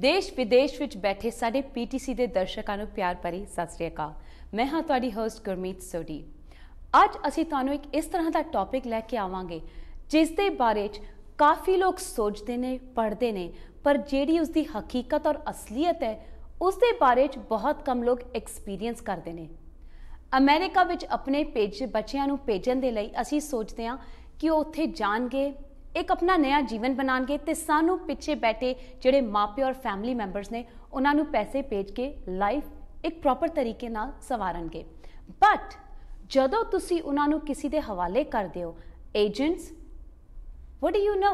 देश विदेश विच बैठे साडे पीटीसी दे दर्शकां नूं प्यार भरी सत श्री अकाल। मैं हाँ तुहाडी होस्ट गुरमीत सोडी। अज असीं तुहानूं एक इस तरह का टॉपिक लैके आवांगे जिस दे बारे च काफ़ी लोग सोचते ने पढ़ते ने, पर जिहड़ी उसकी हकीकत और असलीयत है उस दे बारे च बहुत कम लोग एक्सपीरियंस करते ने। अमेरिका विच अपने बच्चिआं नूं भेजण दे लई असीं सोचते हां कि वो उत्थे जाणगे, एक अपना नया जीवन बनाएंगे, तो सानू पिछे बैठे जिहड़े माँ-प्यो और फैमिली मैंबर्स ने उन्हां नूं पैसे भेज के लाइफ एक प्रॉपर तरीके नाल संवारनगे। बट जदों तुसी उन्हां नूं किसी दे हवाले कर दिओ, agents, what do you know,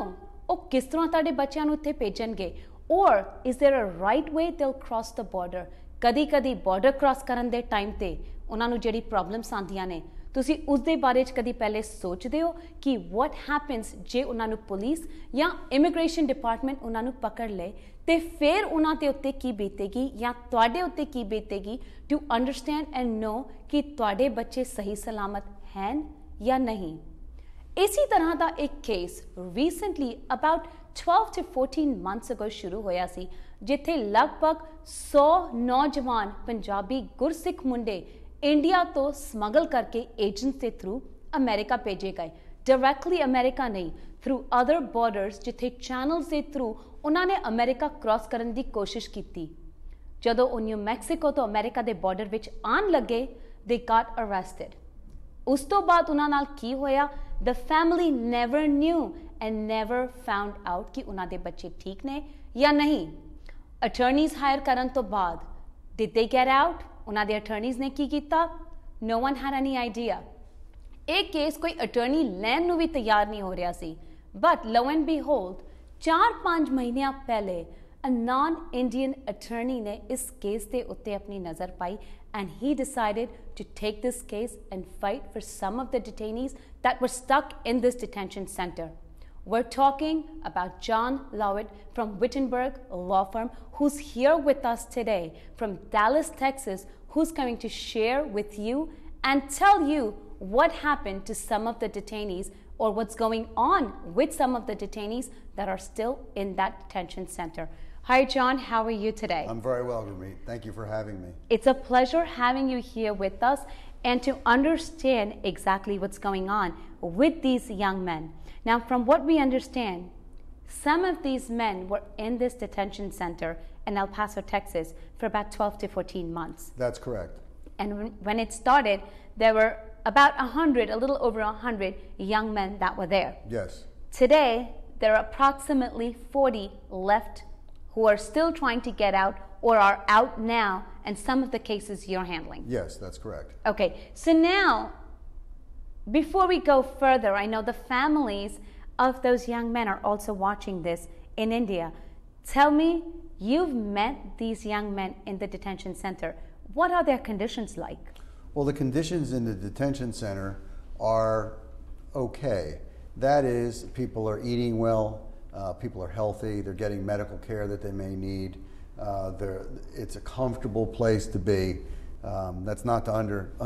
वो किस तरह तुहाडे बच्चिआं नूं उत्थे भेजणगे, और is there a right way they will cross the border. कदी कदी बॉर्डर क्रॉस करन दे टाइम ते उन्हां नूं जिहड़ी प्रॉब्लम्स आंदियां ने, तुसी उस दे बारे च कदी पहले सोचदे हो कि व्हाट हैपन्स जे उन्हां नूं पुलिस या इमिग्रेशन डिपार्टमेंट उन्हां नूं पकड़ ले, ते फिर उन्हां दे उत्ते की बीतेगी या तुहाडे उत्ते की बीतेगी, टू अंडरस्टैंड एंड नो कि तुहाडे बच्चे सही सलामत हैं या नहीं। इसी तरह का एक case recently about 12 to 14 months ago शुरू होया सी, जिथे लगभग 100 नौजवान पंजाबी गुरसिख मुंडे इंडिया तो स्मगल करके एजेंट्स के थ्रू अमेरिका भेजे गए। डायरैक्टली अमेरिका नहीं, थ्रू अदर बॉर्डर्स, जिथे चैनल्स के थ्रू उन्होंने अमेरिका क्रॉस करने की कोशिश की। जदों वो न्यू मैक्सीको तो अमेरिका के बॉर्डर विच आन लगे, दे गॉट अरेस्टेड। उस तो बाद उन्हां नाल की होया, the family never knew and never found out कि उन्हां दे बच्चे ठीक ने या नहीं। अटर्नीज हायर करन तो बाद डिड दे गेट आउट? उन्हां दे अटर्नीज ने की कीता? No one had any idea. एक केस कोई अटर्नी लैन नूं भी तैयार नहीं हो रहा सी, बट लो एंड बीहोल्ड 4-5 महीने पहले अ नॉन इंडियन अटर्नी ने इस केस के उत्ते अपनी नज़र पाई, and he decided to take this case and fight for some of the detainees that were stuck in this detention center. We're talking about John Lawit from Wittenberg Law Firm, who's here with us today from Dallas, Texas, who's going to share with you and tell you what happened to some of the detainees, or what's going on with some of the detainees that are still in that detention center. Hi, John. How are you today? I'm very well, Gurmeet. Thank you for having me. It's a pleasure having you here with us and to understand exactly what's going on with these young men. Now, from what we understand, some of these men were in this detention center in El Paso, Texas for about 12 to 14 months. That's correct. And when it started, there were about 100, a little over 100 young men that were there. Yes. Today, there are approximately 40 left who are still trying to get out or are out now, and some of the cases you're handling. Yes, that's correct. Okay, so now, before we go further, I know the families of those young men are also watching this in India. Tell me, you've met these young men in the detention center. What are their conditions like? Well, the conditions in the detention center are okay. That is, people are eating well, people are healthy, they're getting medical care that they may need. It's a comfortable place to be. That's not to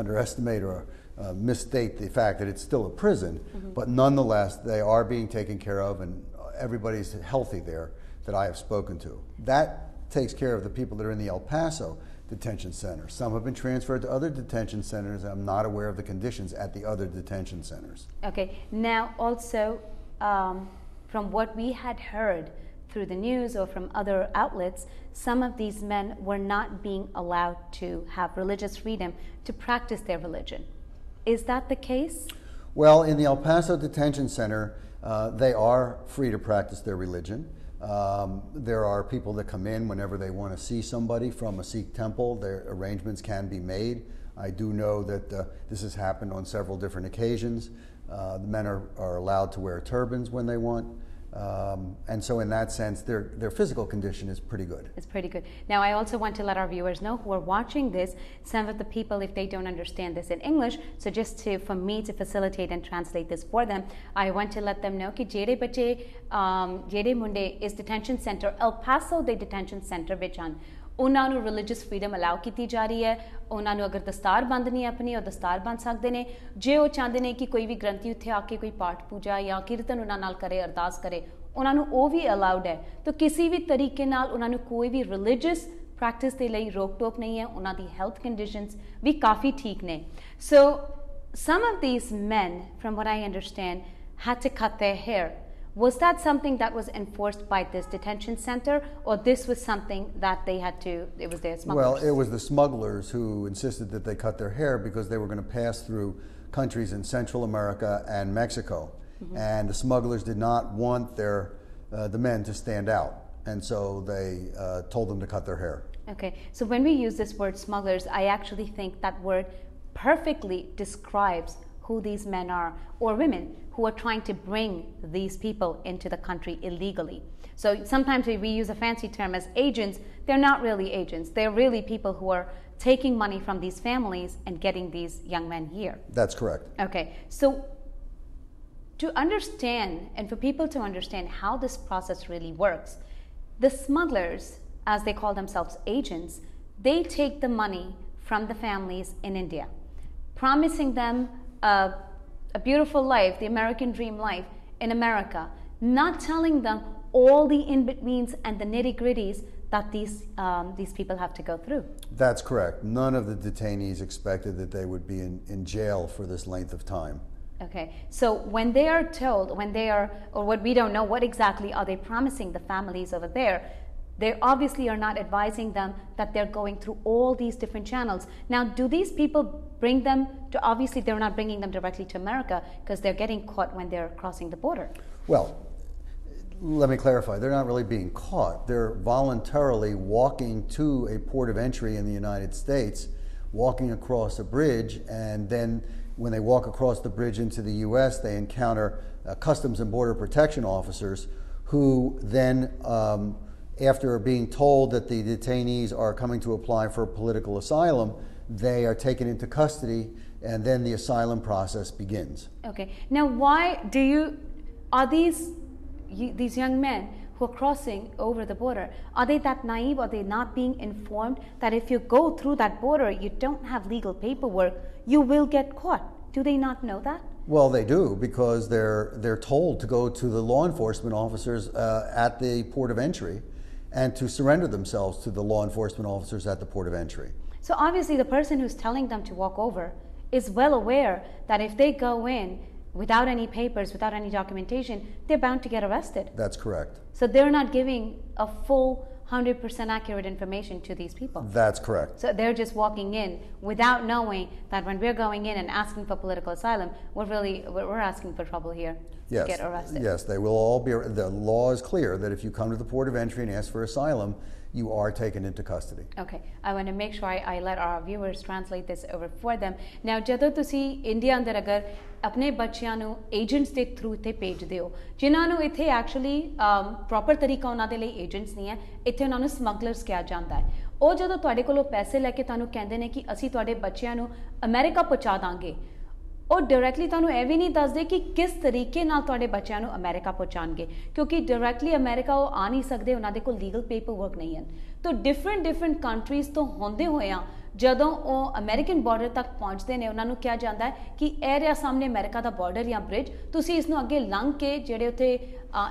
underestimate or misstate the fact that it's still a prison, but nonetheless, they are being taken care of, and everybody's healthy there that I have spoken to. That takes care of the people that are in the El Paso detention center. Some have been transferred to other detention centers, and I'm not aware of the conditions at the other detention centers. Okay, now also, from what we had heard through the news or from other outlets, some of these men were not being allowed to have religious freedom to practice their religion. Is that the case? Well, in the El Paso detention center, they are free to practice their religion. There are people that come in whenever they want to see somebody from a Sikh temple. Their arrangements can be made. I do know that this has happened on several different occasions. The men are allowed to wear turbans when they want. And so in that sense, their physical condition is pretty good. It's pretty good. Now, I also want to let our viewers know who are watching this, some of the people, if they don't understand this in English, so just for me to facilitate and translate this for them, I want to let them know कि जेड़े बच्चे जेड़े मुंडे इस detention center, El Paso de detention center विच आन, उन्हां नूं religious freedom allow की जा रही है। उन्हां नूं अगर दस्तार बंधनी अपनी, और दस्तार बंध सकते हैं। जे वो चाहते हैं कि कोई भी ग्रंथी उत्थे आके कोई पाठ पूजा या कीर्तन उन्हां नाल करे, अरदास करे, ਉਹਨਾਂ ਨੂੰ ਉਹ ਵੀ ਅਲਾਉਡ ਹੈ ਤਾਂ ਕਿਸੇ ਵੀ ਤਰੀਕੇ ਨਾਲ ਉਹਨਾਂ ਨੂੰ ਕੋਈ ਵੀ ਰਿਲੀਜੀਅਸ ਪ੍ਰੈਕਟਿਸ ਦੇ ਲਈ ਰੋਕ ਟੋਕ ਨਹੀਂ ਹੈ ਉਹਨਾਂ ਦੀ ਹੈਲਥ ਕੰਡੀਸ਼ਨਸ ਵੀ ਕਾਫੀ ਠੀਕ ਨੇ ਸੋ some of these men from what I understand had to cut their hair. Was that something that was enforced by this detention center, or this was something that they had to, it was their smugglers? Well, it was the smugglers who insisted that they cut their hair because they were going to pass through countries in Central America and Mexico. And the smugglers did not want the men to stand out. And so they told them to cut their hair. Okay, so when we use this word smugglers, I actually think that word perfectly describes who these men are or women who are trying to bring these people into the country illegally. So sometimes we use a fancy term as agents. They're not really agents. They're really people who are taking money from these families and getting these young men here. That's correct. Okay, so to understand and for people to understand how this process really works, the smugglers, as they call themselves agents, they take the money from the families in India, promising them a beautiful life, the American dream life in America, not telling them all the in-betweens and the nitty-gritties that these people have to go through. That's correct. None of the detainees expected that they would be in jail for this length of time. Okay, so when they are told, or what we don't know, what exactly are they promising the families over there? They obviously are not advising them that they're going through all these different channels. Now, do these people bring them to, obviously they're not bringing them directly to America because they're getting caught when they're crossing the border. Well, let me clarify. They're not really being caught. They're voluntarily walking to a port of entry in the United States, walking across a bridge, and then when they walk across the bridge into the U.S., they encounter Customs and Border Protection officers who then after being told that the detainees are coming to apply for political asylum, they are taken into custody and then the asylum process begins. Okay. Now, why are these young men who are crossing over the border, are they that naive? Are they not being informed that if you go through that border, you don't have legal paperwork, you will get caught? Do they not know that? Well, they do because they're told to go to the law enforcement officers at the port of entry and to surrender themselves to the law enforcement officers at the port of entry. So obviously the person who's telling them to walk over is well aware that if they go in without any papers, without any documentation, they're bound to get arrested. That's correct. So they're not giving a full 100% accurate information to these people. That's correct. So they're just walking in without knowing that when we're going in and asking for political asylum, we're asking for trouble here. Yes. To get arrested. Yes, they will all be. The law is clear that if you come to the port of entry and ask for asylum, you are taken into custody. Okay, I want to make sure I let our viewers translate this over for them. Now, ਜਦੋਂ ਤੁਸੀਂ India ਅੰਦਰ ਅਗਰ ਆਪਣੇ ਬੱਚਿਆਂ ਨੂੰ agents ਦੇ through ਇੱਥੇ ਭੇਜਦੇ ਹੋ ਜਿਨ੍ਹਾਂ ਨੂੰ ਇੱਥੇ ਐਕਚੁਅਲੀ ਪ੍ਰੋਪਰ ਤਰੀਕਾ ਉਹਨਾਂ ਦੇ ਲਈ ਏਜੰਟਸ ਨਹੀਂ ਹੈ ਇੱਥੇ ਉਹਨਾਂ ਨੂੰ ਸਮਗਲਰਸ ਕਿਹਾ ਜਾਂਦਾ ਹੈ ਉਹ ਜਦੋਂ ਤੁਹਾਡੇ ਕੋਲੋਂ ਪੈਸੇ ਲੈ ਕੇ ਤੁਹਾਨੂੰ ਕਹਿੰਦੇ ਨੇ ਕਿ ਅਸੀਂ ਤੁਹਾਡੇ ਬੱਚਿਆਂ ਨੂੰ ਅਮਰੀਕਾ ਪਹੁੰਚਾ ਦਾਂਗੇ ਉਹ ਡਾਇਰੈਕਟਲੀ ਤੁਹਾਨੂੰ ਇਹ ਵੀ ਨਹੀਂ ਦੱਸਦੇ ਕਿ ਕਿਸ ਤਰੀਕੇ ਨਾਲ ਤੁਹਾਡੇ ਬੱਚਿਆਂ ਨੂੰ ਅਮਰੀਕਾ ਪਹੁੰਚਾਣਗੇ ਕਿਉਂਕਿ ਡਾਇਰੈਕਟਲੀ ਅਮਰੀਕਾ ਉਹ ਆ ਨਹੀਂ ਸਕਦੇ ਉਹਨਾਂ ਦੇ ਕੋਲ ਲੀਗਲ ਪੇਪਰ ਵਰਕ ਨਹੀਂ ਹਨ ਤਾਂ ਡਿਫਰੈਂਟ ਕੰਟਰੀਜ਼ ਤੋਂ ਹੁੰਦੇ ਹੋਇਆਂ ਜਦੋਂ ਉਹ ਅਮਰੀਕਨ ਬਾਰਡਰ ਤੱਕ ਪਹੁੰਚਦੇ ਨੇ ਉਹਨਾਂ ਨੂੰ ਕਿਹਾ ਜਾਂਦਾ ਹੈ ਕਿ ਇਹ ਰਿਹਾ ਸਾਹਮਣੇ ਅਮਰੀਕਾ ਦਾ ਬਾਰਡਰ ਜਾਂ ਬ੍ਰਿਜ ਤੁਸੀਂ ਇਸ ਨੂੰ ਅੱਗੇ ਲੰਘ ਕੇ ਜਿਹੜੇ ਉੱਥੇ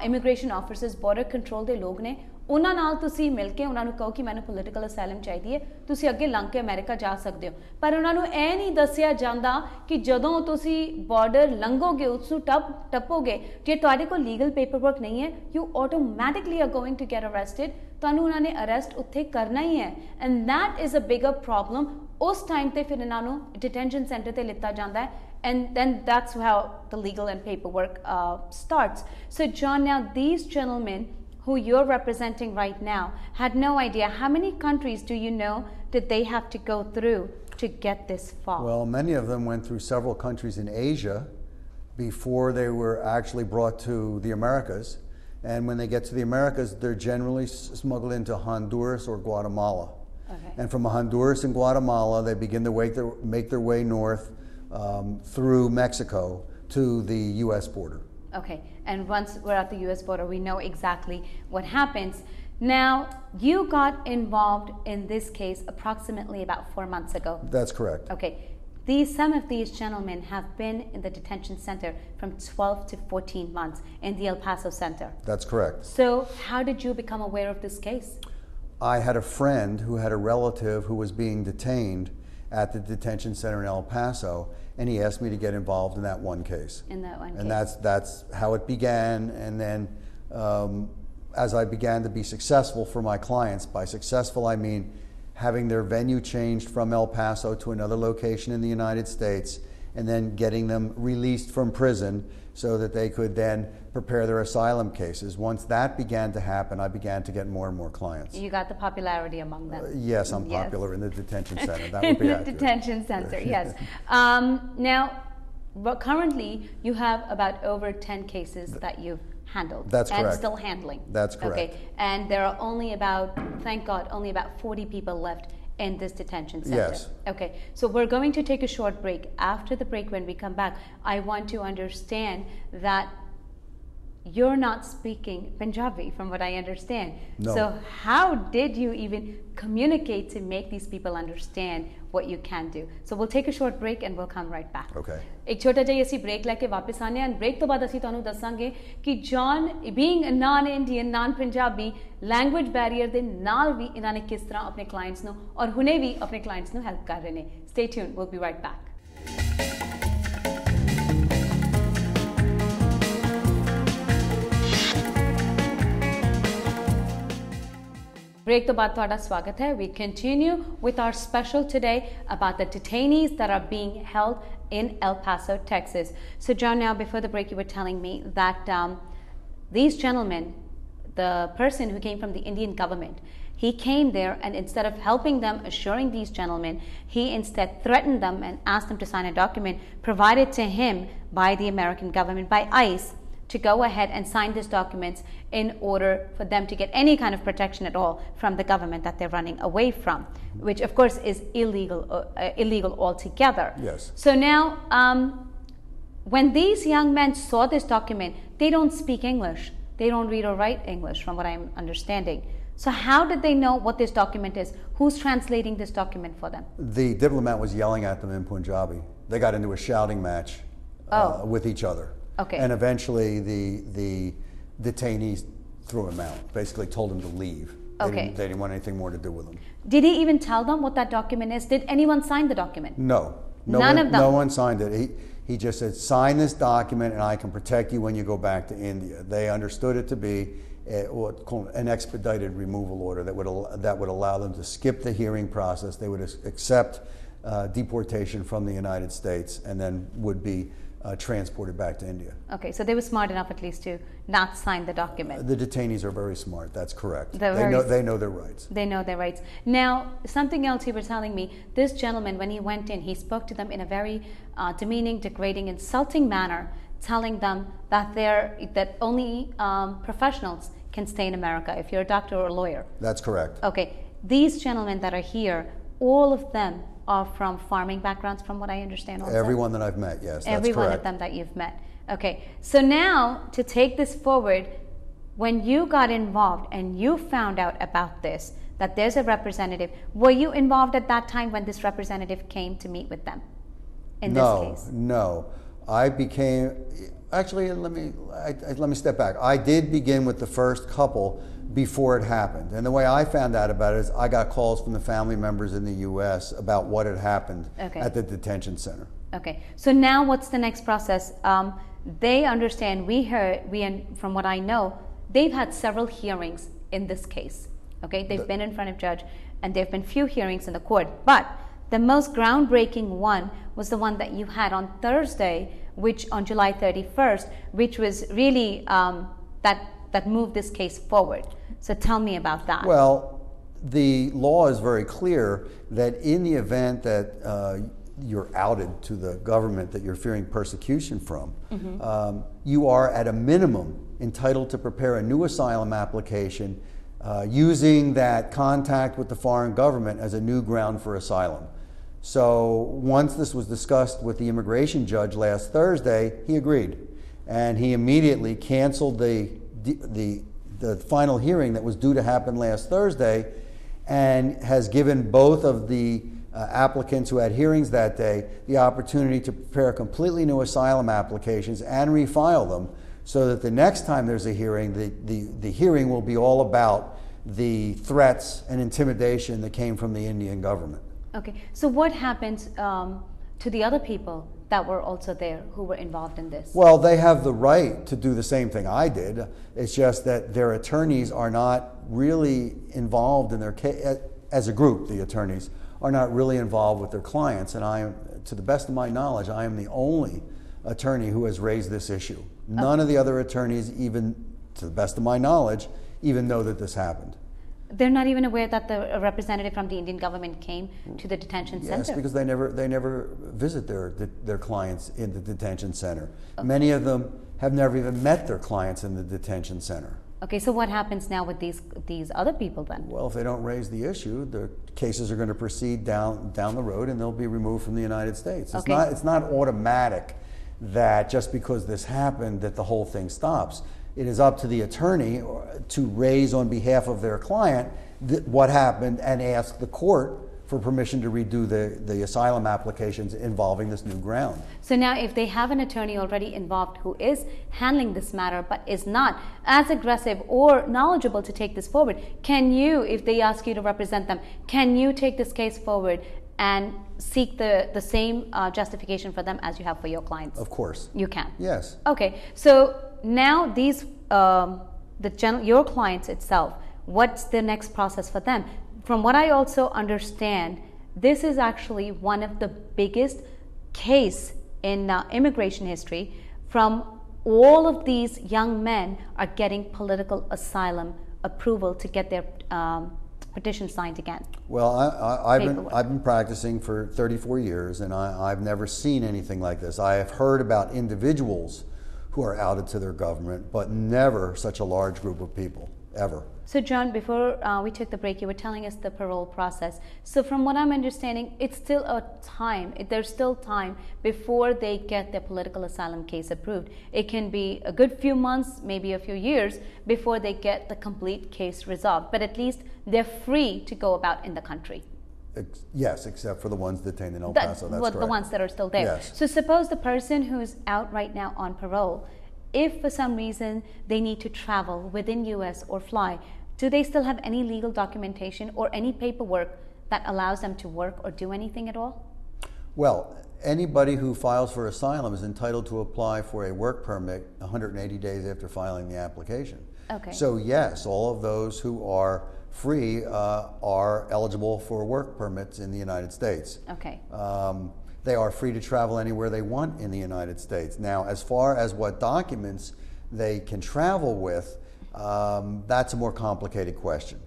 ਇਮੀਗ੍ਰੇਸ਼ਨ ਆਫਿਸਰਸ ਬਾਰਡਰ ਕੰਟਰੋਲ ਦੇ ਲੋਕ ਨੇ ਉਹਨਾਂ ਨਾਲ ਤੁਸੀਂ ਮਿਲ ਕੇ ਉਹਨਾਂ ਨੂੰ ਕਹੋ ਕਿ ਮੈਨੂੰ ਪੋਲੀਟੀਕਲ ਅਸਾਈਲਮ ਚਾਹੀਦੀ ਹੈ ਤੁਸੀਂ ਅੱਗੇ ਲੰਘ ਕੇ ਅਮਰੀਕਾ ਜਾ ਸਕਦੇ ਹੋ ਪਰ ਉਹਨਾਂ ਨੂੰ ਇਹ ਨਹੀਂ ਦੱਸਿਆ ਜਾਂਦਾ ਕਿ ਜਦੋਂ ਤੁਸੀਂ ਬਾਰਡਰ ਲੰਘੋਗੇ ਉਸ ਨੂੰ ਟੱਪੋਗੇ ਜੇ ਤੁਹਾਡੇ ਕੋਲ ਲੀਗਲ ਪੇਪਰ ਵਰਕ ਨਹੀਂ ਹੈ you automatically are going to get arrested ਤੁਹਾਨੂੰ ਉਹਨਾਂ ਨੇ ਅਰੈਸਟ ਉੱਥੇ ਕਰਨਾ ਹੀ ਹੈ and that is a bigger problem ਉਸ ਟਾਈਮ ਤੇ ਫਿਰ ਇਹਨਾਂ ਨੂੰ ਡਿਟੈਂਸ਼ਨ ਸੈਂਟਰ ਤੇ ਲਿੱਤਾ ਜਾਂਦਾ ਹੈ and then that's how the legal and paperwork starts. So John, now these gentlemen who you're representing right now had no idea. How many countries do you know did they have to go through to get this far? Well, many of them went through several countries in Asia before they were actually brought to the Americas. And when they get to the Americas, they're generally smuggled into Honduras or Guatemala. Okay. And from Honduras and Guatemala, they begin to make their way north through Mexico to the U.S. border. Okay, and once we're at the U.S. border, we know exactly what happens. Now, you got involved in this case approximately about 4 months ago. That's correct. Okay, Some of these gentlemen have been in the detention center from 12 to 14 months in the El Paso Center. That's correct. So how did you become aware of this case? I had a friend who had a relative who was being detained at the detention center in El Paso, and he asked me to get involved in that one case. In that one case. And that's how it began. And then as I began to be successful for my clients, by successful I mean having their venue changed from El Paso to another location in the United States, and then getting them released from prison so that they could then prepare their asylum cases. Once that began to happen, I began to get more and more clients. You got the popularity among them. Yes, I'm popular in the detention center. That would be in the detention center, yes. Now, currently, you have about over 10 cases that you've handled. That's correct. And still handling. That's correct. Okay, and there are only about, thank God, only about 40 people left in this detention center. Yes. Okay, so we're going to take a short break. After the break, when we come back, I want to understand that you're not speaking Punjabi, from what I understand. No. So how did you even communicate to make these people understand what you can do? So we'll take a short break and we'll come right back. Okay. एक छोटा जिहा ਅਸੀਂ break लेके वापस आने हैं। Break तो बाद ਅਸੀਂ ਤੁਹਾਨੂੰ ਦੱਸਾਂਗੇ ਕਿ John being a non-Indian, non-Punjabi, language barrier ਦੇ ਨਾਲ ਵੀ ਇਹਨਾਂ ਨੇ ਕਿਸ ਤਰ੍ਹਾਂ ਆਪਣੇ clients ਨੂੰ ਔਰ ਹੁਣੇ ਵੀ ਆਪਣੇ clients ਨੂੰ help ਕਰ ਰਹੇ ਨੇ। Stay tuned, we'll be right back. Break to baad ਤੁਹਾਡਾ ਸਵਾਗਤ ਹੈ. We continue with our special today about the detainees that are being held in El Paso, Texas. So John, now before the break you were telling me that these gentlemen, the person who came from the Indian government, he came there and instead of helping them, assuring these gentlemen, he instead threatened them and asked them to sign a document provided to him by the American government, by ICE, to go ahead and sign these documents in order for them to get any kind of protection at all from the government that they're running away from, which of course is illegal altogether. Yes. So now, when these young men saw this document, they don't speak English. They don't read or write English, from what I'm understanding. So how did they know what this document is? Who's translating this document for them? The diplomat was yelling at them in Punjabi. They got into a shouting match with each other. Okay. And eventually the detainees threw him out, basically told him to leave. They didn't want anything more to do with him. Did he even tell them what that document is? Did anyone sign the document? No. None of them? No one signed it. He just said, sign this document and I can protect you when you go back to India. They understood it to be an expedited removal order that would allow them to skip the hearing process. They would accept deportation from the United States and then would be transported back to India. Okay, so they were smart enough at least to not sign the document. The detainees are very smart, that's correct. They know their rights. They know their rights. Now, something else you were telling me, this gentleman, when he went in, he spoke to them in a very demeaning, degrading, insulting manner, telling them that only professionals can stay in America, if you're a doctor or a lawyer. That's correct. Okay, these gentlemen that are here, all of them are from farming backgrounds, from what I understand also? Everyone that I've met, yes, that's correct. Every one of them that you've met. Okay, so now to take this forward, when you got involved and you found out about this, that there's a representative, were you involved at that time when this representative came to meet with them in this case? No. I became, actually, let me step back. I did begin with the first couple before it happened. And the way I found out about it is I got calls from the family members in the U.S. about what had happened at the detention center. Okay, so now what's the next process? They understand, from what I know, they've had several hearings in this case. Okay, they've been in front of judge and there have been few hearings in the court, but the most groundbreaking one was the one that you had on Thursday, which on July 31st, which was really that moved this case forward. So tell me about that. Well, the law is very clear that in the event that you're outed to the government that you're fearing persecution from, you are at a minimum entitled to prepare a new asylum application using that contact with the foreign government as a new ground for asylum. So once this was discussed with the immigration judge last Thursday, he agreed. And he immediately canceled the final hearing that was due to happen last Thursday and has given both of the applicants who had hearings that day the opportunity to prepare completely new asylum applications and refile them, so that the next time there's a hearing, the hearing will be all about the threats and intimidation that came from the Indian government. Okay, so what happens to the other people that were also there who were involved in this? Well, they have the right to do the same thing I did. It's just that their attorneys are not really involved in their case. As a group, the attorneys are not really involved with their clients, and I am, to the best of my knowledge, I am the only attorney who has raised this issue. None of the other attorneys, even to the best of my knowledge, even know that this happened. They're not even aware that the representative from the Indian government came to the detention center? Yes, because they never visit their clients in the detention center. Okay. Many of them have never even met their clients in the detention center. Okay, so what happens now with these other people then? Well, if they don't raise the issue, the cases are going to proceed down the road, and they'll be removed from the United States. Okay. It's not automatic that just because this happened that the whole thing stops. It is up to the attorney to raise on behalf of their client what happened and ask the court for permission to redo the asylum applications involving this new ground. So now if they have an attorney already involved who is handling this matter but is not as aggressive or knowledgeable to take this forward, can you, if they ask you to represent them, can you take this case forward and seek the same justification for them as you have for your clients? Of course. You can? Yes. Okay, so now these your clients itself, what's the next process for them? From what I also understand, this is actually one of the biggest case in immigration history. From all of these young men are getting political asylum approval to get their petition signed again. Well, I've been practicing for 34 years, and I've never seen anything like this. I have heard about individuals who are outed to their government, but never such a large group of people, ever. So John, before we took the break, you were telling us the parole process. So from what I'm understanding, it's still there's still time before they get their political asylum case approved. It can be a good few months, maybe a few years, before they get the complete case resolved. But at least they're free to go about in the country. Yes, except for the ones detained in El Paso, that's correct. The ones that are still there. Yes. So suppose the person who's out right now on parole, if for some reason they need to travel within US or fly, do they still have any legal documentation or any paperwork that allows them to work or do anything at all? Well, anybody who files for asylum is entitled to apply for a work permit 180 days after filing the application. Okay. So yes, all of those who are free are eligible for work permits in the United States. Okay. They are free to travel anywhere they want in the United States. Now, as far as what documents they can travel with, that's a more complicated question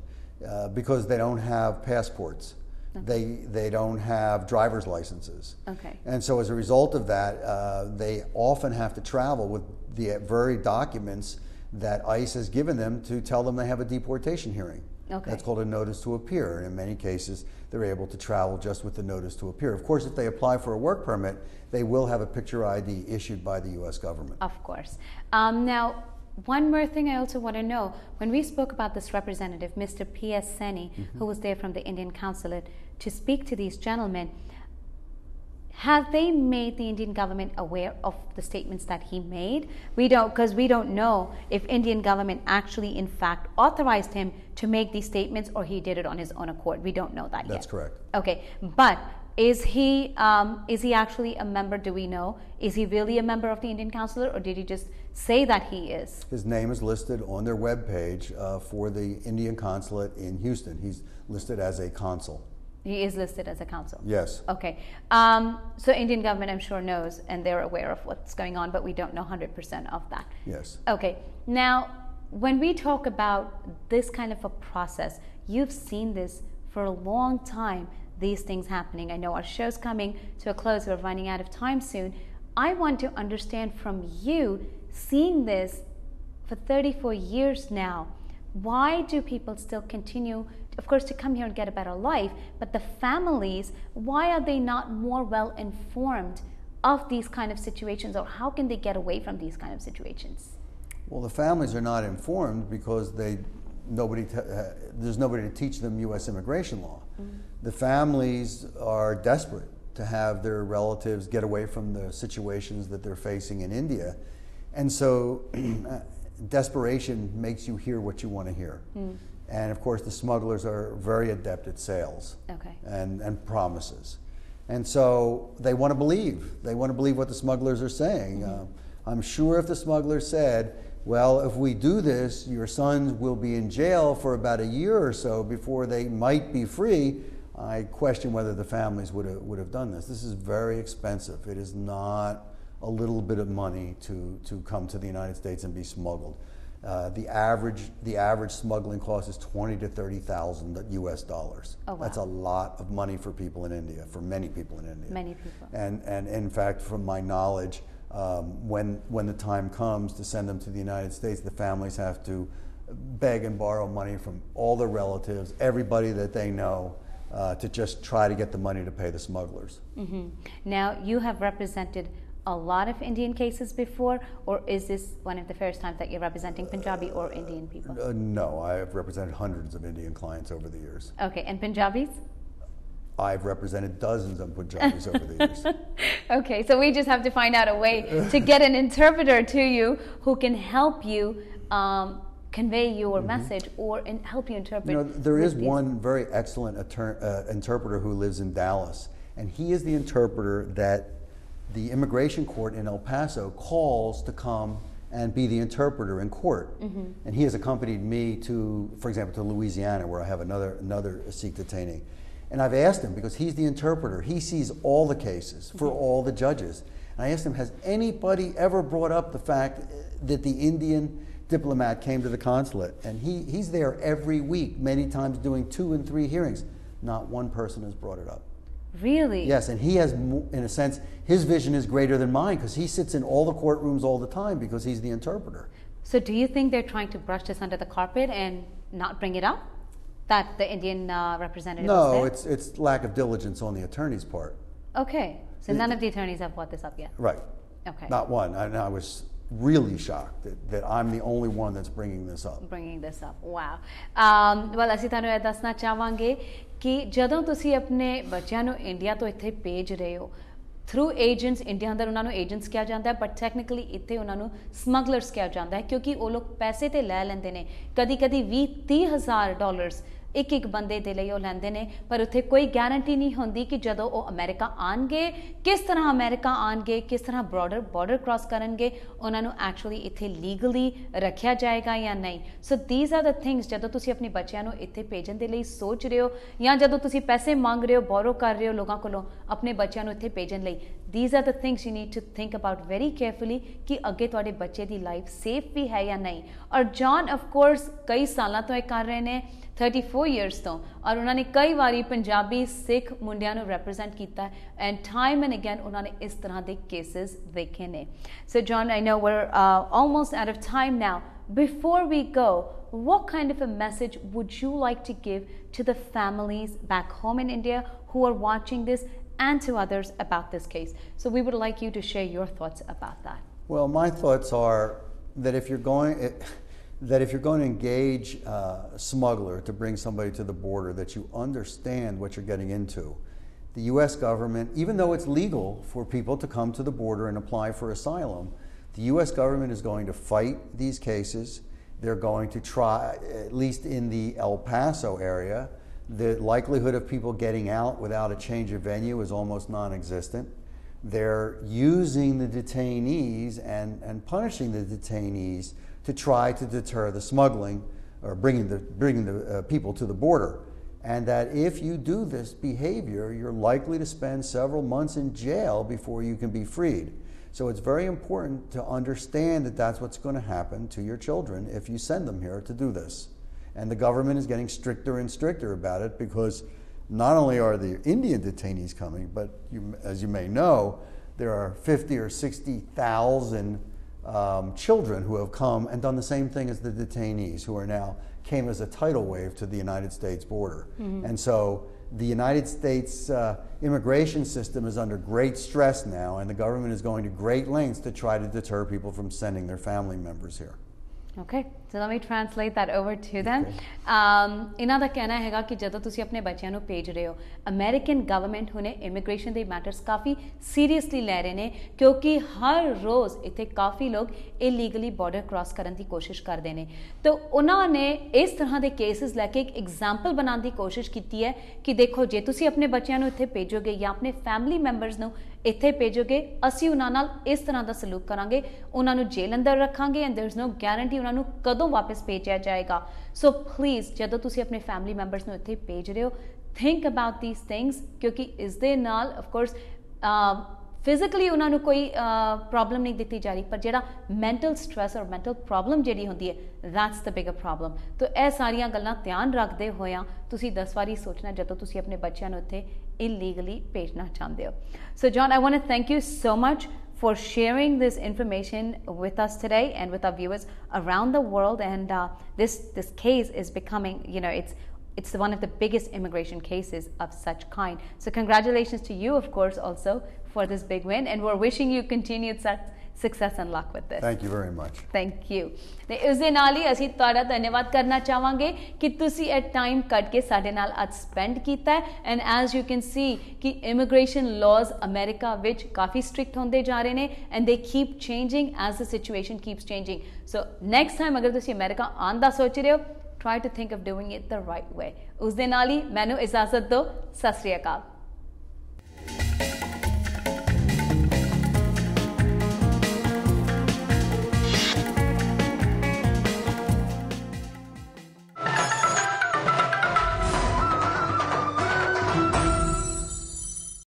because they don't have passports. Okay. They don't have driver's licenses. Okay. And so as a result of that, they often have to travel with the very documents that ICE has given them to tell them they have a deportation hearing. Okay. That's called a notice to appear. And in many cases, they're able to travel just with the notice to appear. Of course, if they apply for a work permit, they will have a picture ID issued by the U.S. government. Of course. Now, one more thing I also want to know. When we spoke about this representative, Mr. P.S. Seni, who was there from the Indian consulate to speak to these gentlemen, have they made the Indian government aware of the statements that he made? We don't, because we don't know if Indian government actually, in fact, authorized him to make these statements or he did it on his own accord. We don't know that yet. That's correct. Okay, but is he actually a member? Do we know? Is he really a member of the Indian consulate, or did he just say that he is? His name is listed on their webpage for the Indian consulate in Houston. He's listed as a consul. He is listed as a consul? Yes. Okay. So Indian government, I'm sure, knows and they're aware of what's going on, but we don't know 100% of that. Yes. Okay. Now, when we talk about this kind of a process, you've seen this for a long time, these things happening. I know our show's coming to a close. We're running out of time soon. I want to understand from you, seeing this for 34 years now, why do people still continue, of course, to come here and get a better life, but the families, why are they not more well informed of these kind of situations, or how can they get away from these kind of situations? Well, the families are not informed because they there's nobody to teach them U.S. immigration law. The families are desperate to have their relatives get away from the situations that they're facing in India. And so desperation makes you hear what you want to hear. And of course, the smugglers are very adept at sales and promises. And so they want to believe. They want to believe what the smugglers are saying. I'm sure if the smuggler said, well, if we do this, your sons will be in jail for about a year or so before they might be free, I question whether the families would have done this. This is very expensive. It is not a little bit of money to come to the United States and be smuggled. The average smuggling cost is $20,000 to $30,000 US dollars. Oh, wow. That's a lot of money for people in India, for many people in India. Many people. And in fact, from my knowledge, when the time comes to send them to the United States, the families have to beg and borrow money from all their relatives, everybody that they know, to just try to get the money to pay the smugglers. Now, you have represented a lot of Indian cases before, or is this one of the first times that you're representing Punjabi or Indian people? No, I have represented hundreds of Indian clients over the years. Okay, and Punjabis? I've represented dozens of Punjabis over the years. Okay, so we just have to find out a way to get an interpreter to you who can help you convey your message or help you interpret. You know, there is one very excellent interpreter who lives in Dallas, and he is the interpreter that the immigration court in El Paso calls to come and be the interpreter in court. And he has accompanied me to, for example, to Louisiana, where I have another Sikh detainee. And I've asked him, because he's the interpreter, he sees all the cases for all the judges. And I asked him, has anybody ever brought up the fact that the Indian diplomat came to the consulate? And he's there every week, many times doing 2 and 3 hearings. Not one person has brought it up. Really? Yes, and he has, in a sense, his vision is greater than mine, because he sits in all the courtrooms all the time because he's the interpreter. So do you think they're trying to brush this under the carpet and not bring it up, that the Indian representative No, was there? it's lack of diligence on the attorney's part. Okay, so none of the attorneys have brought this up yet? Right. Okay. Not one. I was really shocked that I'm the only one that's bringing this up. Wow. Well, ਅਸੀਂ ਤੁਹਾਨੂੰ ਇਹ ਦੱਸਣਾ ਚਾਹਾਂਗੇ ਕਿ ਜਦੋਂ ਤੁਸੀਂ ਆਪਣੇ ਬੱਚਿਆਂ ਨੂੰ ਇੰਡੀਆ ਤੋਂ ਇੱਥੇ ਭੇਜ ਰਹੇ ਹੋ ਥਰੂ ਏਜੰਟਸ, ਇੰਡੀਆ ਅੰਦਰ ਉਹਨਾਂ ਨੂੰ ਏਜੰਟਸ ਕਿਹਾ ਜਾਂਦਾ ਹੈ, ਬਟ ਟੈਕਨੀਕਲੀ ਇੱਥੇ ਉਹਨਾਂ ਨੂੰ ਸਮਗਲਰਸ ਕਿਹਾ ਜਾਂਦਾ ਹੈ, ਕਿਉਂਕਿ ਉਹ ਲੋਕ ਪੈਸੇ ਤੇ ਲੈ ਲੈਂਦੇ ਨੇ, ਕਦੀ 20-30 ਹਜ਼ਾਰ ਡਾਲਰਸ ਇੱਕ ਬੰਦੇ ਦੇ ਲਈ ਉਹ ਲੈਂਦੇ ਨੇ, ਪਰ ਉੱਥੇ ਕੋਈ ਗਾਰੰਟੀ ਨਹੀਂ ਹੁੰਦੀ ਕਿ ਜਦੋਂ ਉਹ ਅਮਰੀਕਾ ਆਣਗੇ, ਕਿਸ ਤਰ੍ਹਾਂ ਅਮਰੀਕਾ ਆਣਗੇ, ਕਿਸ ਤਰ੍ਹਾਂ ਬਾਰਡਰ ਕ੍ਰਾਸ ਕਰਨਗੇ, ਉਹਨਾਂ ਨੂੰ ਐਕਚੁਅਲੀ ਇੱਥੇ ਲੀਗਲੀ ਰੱਖਿਆ ਜਾਏਗਾ ਜਾਂ ਨਹੀਂ. So these are the things ਜਦੋਂ ਤੁਸੀਂ ਆਪਣੇ ਬੱਚਿਆਂ ਨੂੰ ਇੱਥੇ ਭੇਜਣ ਦੇ ਲਈ ਸੋਚ ਰਹੇ ਹੋ, ਜਾਂ ਜਦੋਂ ਤੁਸੀਂ ਪੈਸੇ ਮੰਗ ਰਹੇ ਹੋ, ਬੋਰੋ ਕਰ ਰਹੇ ਹੋ ਲੋਕਾਂ ਕੋਲੋਂ ਆਪਣੇ ਬੱਚਿਆਂ ਨੂੰ ਇੱਥੇ ਭੇਜਣ ਲਈ, these are the things you need to think about very carefully ਕਿ ਅੱਗੇ ਤੁਹਾਡੇ ਬੱਚੇ ਦੀ ਲਾਈਫ ਸੇਫ ਵੀ ਹੈ ਜਾਂ ਨਹੀਂ. ਔਰ ਜੌਨ ਆਫ ਕੋਰਸ ਕਈ ਸਾਲਾਂ ਤੋਂ ਇਹ ਕਰ ਰਹੇ ਨੇ, 34 years ਤੋਂ, ਔਰ ਉਹਨਾਂ ਨੇ ਕਈ ਵਾਰੀ ਪੰਜਾਬੀ ਸਿੱਖ ਮੁੰਡਿਆਂ ਨੂੰ ਰੈਪਰੈਜ਼ੈਂਟ ਕੀਤਾ ਐਂਡ ਟਾਈਮ ਐਂਡ ਅਗੇਨ ਉਹਨਾਂ ਨੇ ਇਸ ਤਰ੍ਹਾਂ ਦੇ ਕੇਸਿਸ ਦੇਖੇ ਨੇ. ਸੋ John, I know we're almost out of time now. Before we go, what kind of a message would you like to give to the families back home in India who are watching this and to others about this case? So we would like you to share your thoughts about that. Well, my thoughts are that if you're going to engage a smuggler to bring somebody to the border, that you understand what you're getting into. The U.S. government, even though it's legal for people to come to the border and apply for asylum, the U.S. government is going to fight these cases. They're going to try, at least in the El Paso area, the likelihood of people getting out without a change of venue is almost non-existent. They're using the detainees and punishing the detainees to try to deter the smuggling or bringing the people to the border. And that if you do this behavior, you're likely to spend several months in jail before you can be freed. So it's very important to understand that that's what's going to happen to your children if you send them here to do this. And the government is getting stricter and stricter about it, because not only are the Indian detainees coming, but as you may know, there are 50 or 60,000 children who have come and done the same thing as the detainees, who are now came as a tidal wave to the United States border. And so the United States immigration system is under great stress now, and the government is going to great lengths to try to deter people from sending their family members here. Okay, so let me translate that over to them. ਇਹਨਾਂ ਦਾ ਕਹਿਣਾ ਹੈਗਾ ਕਿ ਜਦੋਂ ਤੁਸੀਂ ਆਪਣੇ ਬੱਚਿਆਂ ਨੂੰ ਭੇਜ ਰਹੇ ਹੋ, ਅਮਰੀਕਨ ਗਵਰਨਮੈਂਟ ਹੁਣੇ ਇਮੀਗ੍ਰੇਸ਼ਨ ਦੇ ਮੈਟਰਸ ਕਾਫੀ ਸੀਰੀਅਸਲੀ ਲੈ ਰਹੇ ਨੇ, ਕਿਉਂਕਿ ਹਰ ਰੋਜ਼ ਇੱਥੇ ਕਾਫੀ ਲੋਕ ਇਲੀਗਲੀ ਬਾਰਡਰ ਕ੍ਰਾਸ ਕਰਨ ਦੀ ਕੋਸ਼ਿਸ਼ ਕਰਦੇ ਨੇ। ਤਾਂ ਉਹਨਾਂ ਨੇ ਇਸ ਤਰ੍ਹਾਂ ਦੇ ਕੇਸਿਸ ਲੈ ਕੇ ਇੱਕ ਐਗਜ਼ਾਮਪਲ ਬਣਾਉਣ ਦੀ ਕੋਸ਼ਿਸ਼ ਕੀਤੀ ਹੈ ਕਿ ਦੇਖੋ, ਜੇ ਤੁਸੀਂ ਆਪਣੇ ਬੱਚਿਆਂ ਨੂੰ ਇੱਥੇ ਭੇਜੋਗੇ ਜਾਂ ਆਪਣੇ ਫੈਮਿਲੀ ਮੈਂਬਰਸ ਨੂੰ ਇੱਥੇ ਭੇਜੋਗੇ, ਅਸੀਂ ਉਹਨਾਂ ਨਾਲ ਇਸ ਤਰ੍ਹਾਂ ਦਾ ਸਲੂਕ ਕਰਾਂਗੇ, ਉਹਨਾਂ ਨੂੰ ਜੇਲ੍ਹ ਅੰਦਰ ਰੱਖਾਂਗੇ ਐਂਡ ਦੇयर इज नो ਗਾਰੰਟੀ ਉਹਨਾਂ ਨੂੰ ਕਦੋਂ ਵਾਪਸ ਭੇਜਿਆ ਜਾਏਗਾ। ਸੋ ਪਲੀਜ਼ ਜਦੋਂ ਤੁਸੀਂ ਆਪਣੇ ਫੈਮਿਲੀ ਮੈਂਬਰਸ ਨੂੰ ਇੱਥੇ ਭੇਜ ਰਹੇ ਹੋ, ਥਿੰਕ ਅਬਾਊਟ ਥੀਸ ਥਿੰਗਸ, ਕਿਉਂਕਿ ਇਸ ਦੇ ਨਾਲ ਆਫ ਕੋਰਸ ਫਿਜ਼ੀਕਲੀ ਉਹਨਾਂ ਨੂੰ ਕੋਈ ਪ੍ਰੋਬਲਮ ਨਹੀਂ ਦਿੱਤੀ ਜਾ ਰਹੀ, ਪਰ ਜਿਹੜਾ ਮੈਂਟਲ ਸਟ੍ਰੈਸ ਔਰ ਮੈਂਟਲ ਪ੍ਰੋਬਲਮ ਜਿਹੜੀ ਹੁੰਦੀ ਹੈ, ਦੈਟਸ ਦ ਬਿਗਰ ਪ੍ਰੋਬਲਮ। ਤਾਂ ਇਹ ਸਾਰੀਆਂ ਗੱਲਾਂ ਧਿਆਨ ਰੱਖਦੇ ਹੋਇਆਂ ਤੁਸੀਂ 10 ਵਾਰੀ ਸੋਚਣਾ ਜਦੋਂ ਤੁਸੀਂ ਆਪਣੇ ਬੱਚਿਆਂ ਨੂੰ ਇੱਥੇ illegally ਭੇਜਣਾ ਚਾਹੁੰਦੇ ਹੋ। So John, I want to thank you so much for sharing this information with us today and with our viewers around the world. And this case is becoming, you know, it's one of the biggest immigration cases of such kind. So congratulations to you, of course, also for this big win, and we're wishing you continued success and luck with this. Thank you very much. Thank you. ਤੇ ਇਸ ਦੇ ਨਾਲ ਹੀ ਅਸੀਂ ਤੁਹਾਡਾ ਧੰਨਵਾਦ ਕਰਨਾ ਚਾਹਾਂਗੇ ਕਿ ਤੁਸੀਂ ਇਹ ਟਾਈਮ ਕੱਢ ਕੇ ਸਾਡੇ ਨਾਲ ਅੱਜ ਸਪੈਂਡ ਕੀਤਾ ਹੈ। And as you can see ਕਿ ਇਮੀਗ੍ਰੇਸ਼ਨ ਲਾਜ਼ ਅਮਰੀਕਾ ਵਿੱਚ ਕਾਫੀ ਸਟ੍ਰਿਕਟ ਹੁੰਦੇ ਜਾ ਰਹੇ ਨੇ, ਐਂਡ ਦੇ ਕੀਪ ਚੇਂਜਿੰਗ ਐਜ਼ ਦ situation keeps changing. So next time ਅਗਰ ਤੁਸੀਂ ਅਮਰੀਕਾ ਆਉਣ ਦਾ ਸੋਚ ਰਹੇ ਹੋ, try to think of doing it the right way। ਉਸ ਦੇ ਨਾਲ ਹੀ ਮੈਨੂੰ ਇਜਾਜ਼ਤ ਦਿਓ। ਸਤਿ ਸ਼੍ਰੀ ਅਕਾਲ।